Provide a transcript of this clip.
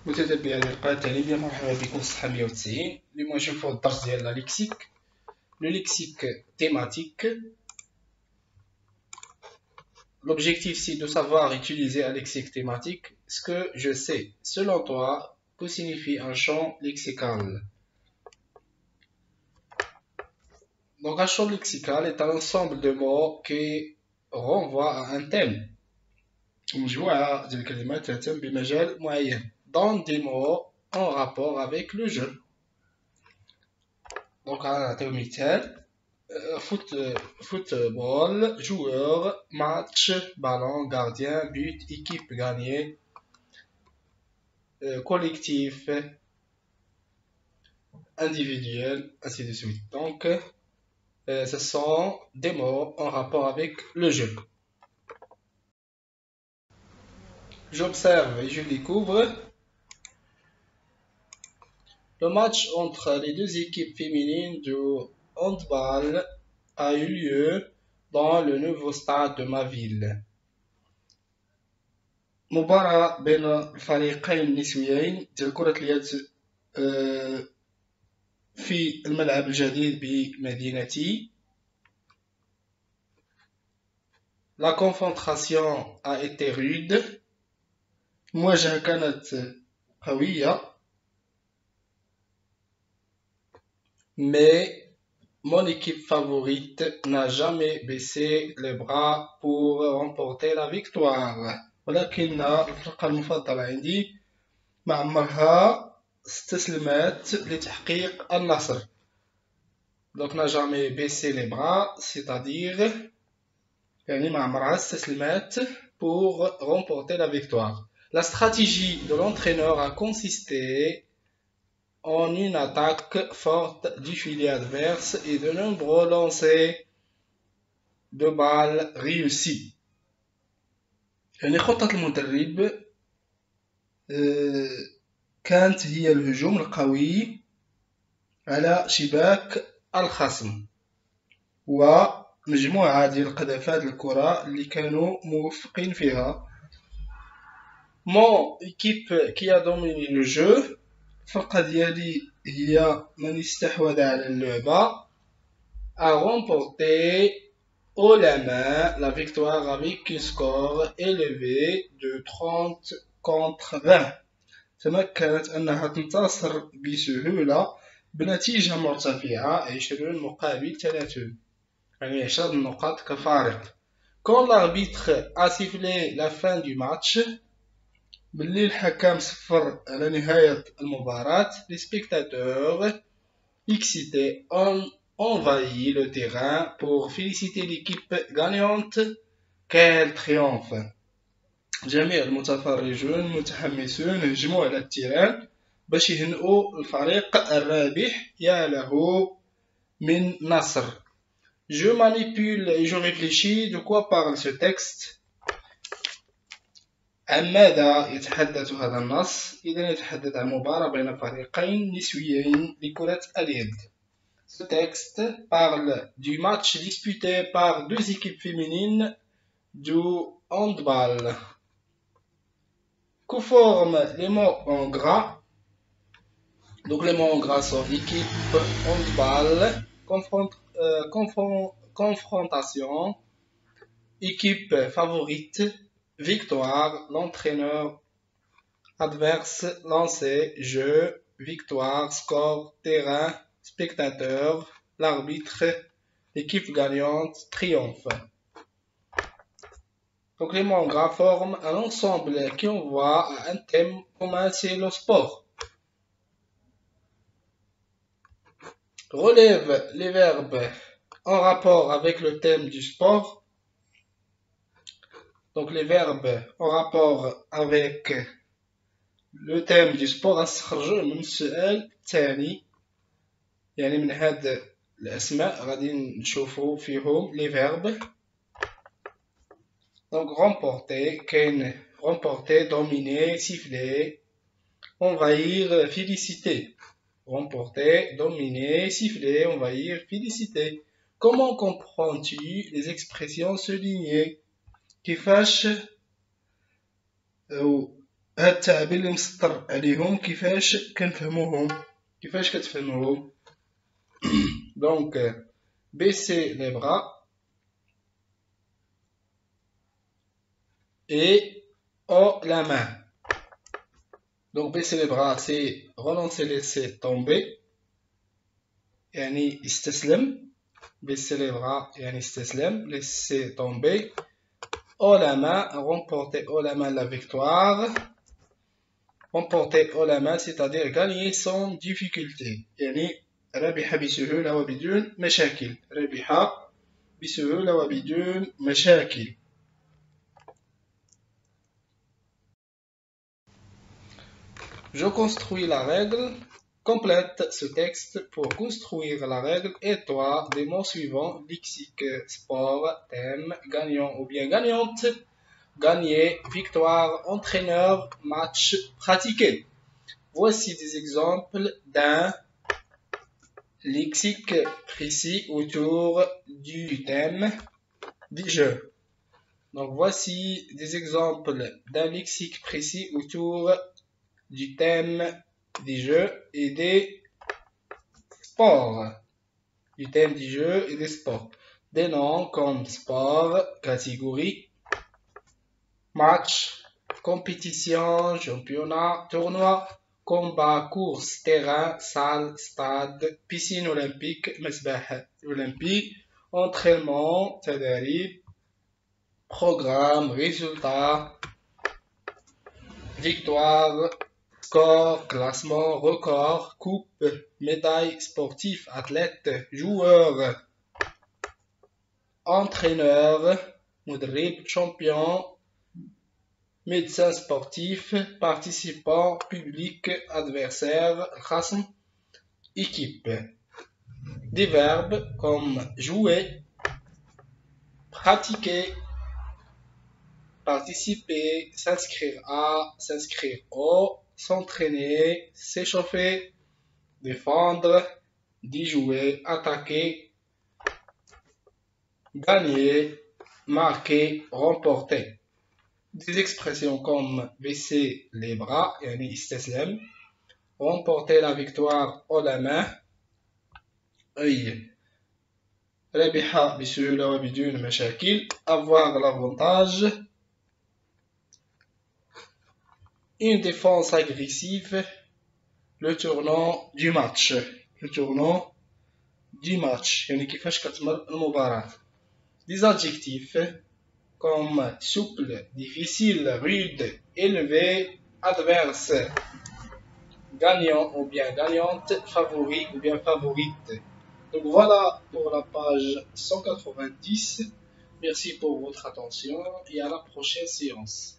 متتبعي القناة التعليمية، مرحبا بكم في الصفحة 190. اليوم نشوفو الدرس ديال لا ليكسيك، لو ليكسيك thématique. L'objectif c'est de savoir utiliser un lexique thématique. Ce que je sais, selon toi, que signifie un champ lexical? Donc un champ lexical est un ensemble de mots qui renvoie à un thème. مجموعة ديال الكلمات تهتم بمجال معين. Dans des mots en rapport avec le jeu. Donc نعطيو مثال. Football, joueur, match, ballon, gardien, but, équipe gagnée, collectif, individuel, ainsi de suite. Donc, ce sont des mots en rapport avec le jeu. J'observe et je découvre. Le match entre les deux équipes féminines de handball a eu lieu dans le nouveau stade de ma ville. مباراة بين الفريقين نسويين ديال كرة اليد في الملعب الجديد بمدينتي. La confrontation a été rude. المواجهة كانت قوية. Mais mon équipe favorite n'a jamais baissé les bras pour remporter la victoire. ولكن الفرقة المفضلة عندي ما عمرها استسلمت لتحقيق النصر. Donc n'a jamais baissé les bras, c'est-à-dire يعني ما عمرها استسلمت pour remporter la victoire. La stratégie de l'entraîneur a consisté en une attaque forte du filet adverse et de nombreux lancers de balles réussis. يعني خطة المدرب كانت هي الهجوم القوي على شباك الخصم ومجموعة ديال قذفات الكرة اللي كانوا موفقين فيها. Mon équipe qui a dominé le jeu، الفرقة ديالي هي من استحوذ على اللعبة، a remporté haut la main la victoire avec un score élevé de 30 contre 20. تمكنت أنها تنتصر بسهولة بنتيجة مرتفعة 20 مقابل 30، يعني 10 نقاط كفارق. Quand l'arbitre a sifflé la fin du match، ملي الحكم صفر على نهاية المباراة، les spectateurs excités ont envahi le terrain pour féliciter l'équipe gagnante. Quel triomphe! جميع المتفرجون متحمسون هجموا على التيران باش يهنئوا الفريق الرابح. يا له من نصر. Je manipule et je réfléchis. De quoi parle ce texte? عن ماذا يتحدث هذا النص؟ إذا يتحدث عن مباراة بين فريقين نسويين لكرة اليد. Ce texte parle du match disputé par deux équipes féminines du handball. Que forment les mots en gras? Donc les mots en gras sont équipe, handball, confrontation, équipe favorite, victoire, l'entraîneur adverse, lancer, jeu, victoire, score, terrain, spectateur, l'arbitre, l'équipe gagnante, triomphe. Donc les mots en gras forment un ensemble qui envoie à un thème commun, c'est le sport. Relève les verbes en rapport avec le thème du sport. Donc les verbes en rapport avec le thème du sport نستخرجوه من السؤال الثاني، يعني من هاد الأسماء غادي نشوفو فيهم les verbes. Donc remporter، كاين remporter، dominer، siffler، envahir، féliciter. Remporter, dominer, siffler, envahir, féliciter. Comment comprends-tu les expressions soulignées؟ كيفاش أو هاد التعابير اللي مسطر عليهم كيفاش كنفهموهم كيفاش كتفهموهم دونك baisser les bras et haut la main. Donc baisser les bras c'est relancer, laisser tomber يعني استسلم. baisser les bras يعني استسلم, laisser tomber. Haut la main, remporter haut la main la victoire. Remporter haut la main c'est-à-dire gagner sans difficulté. يعني ربح بسهولة وبدون مشاكل. ربح بسهولة وبدون مشاكل. Je construis la règle. Complète ce texte pour construire la règle et toi des mots suivants: lexique, sport, thème, gagnant ou bien gagnante, gagner, victoire, entraîneur, match, pratiquer. Voici des exemples d'un lexique précis autour du thème du jeu. Donc voici des exemples d'un lexique précis autour du thème des jeux et des sports. Du thème du jeu et des sports. Des noms comme sport, catégorie, match, compétition, championnat, tournoi, combat, course, terrain, salle, stade, piscine olympique, مسبح olympique, entraînement, تدريب, programme, résultat, victoire, score, classement, record, coupe, médaille, sportif, athlète, joueur, entraîneur, مدرب, champion, médecin sportif, participant, public, adversaire, خصم, équipe. Des verbes comme jouer, pratiquer, participer, s'inscrire à, s'inscrire au, s'entraîner, s'échauffer, défendre, d'y jouer, attaquer, gagner, marquer, remporter. Des expressions comme baisser les bras, يعني استسلم, remporter la victoire haut la main, أي ربح بسهولة وبدون مشاكل, avoir l'avantage, une défense agressive, le tournant du match. Le tournant du match يعني كيفاش كتمر المباراة. Des adjectifs comme souple, difficile, rude, élevé, adverse, gagnant ou bien gagnante, favori ou bien favorite. Donc voilà pour la page 190. Merci pour votre attention et à la prochaine séance.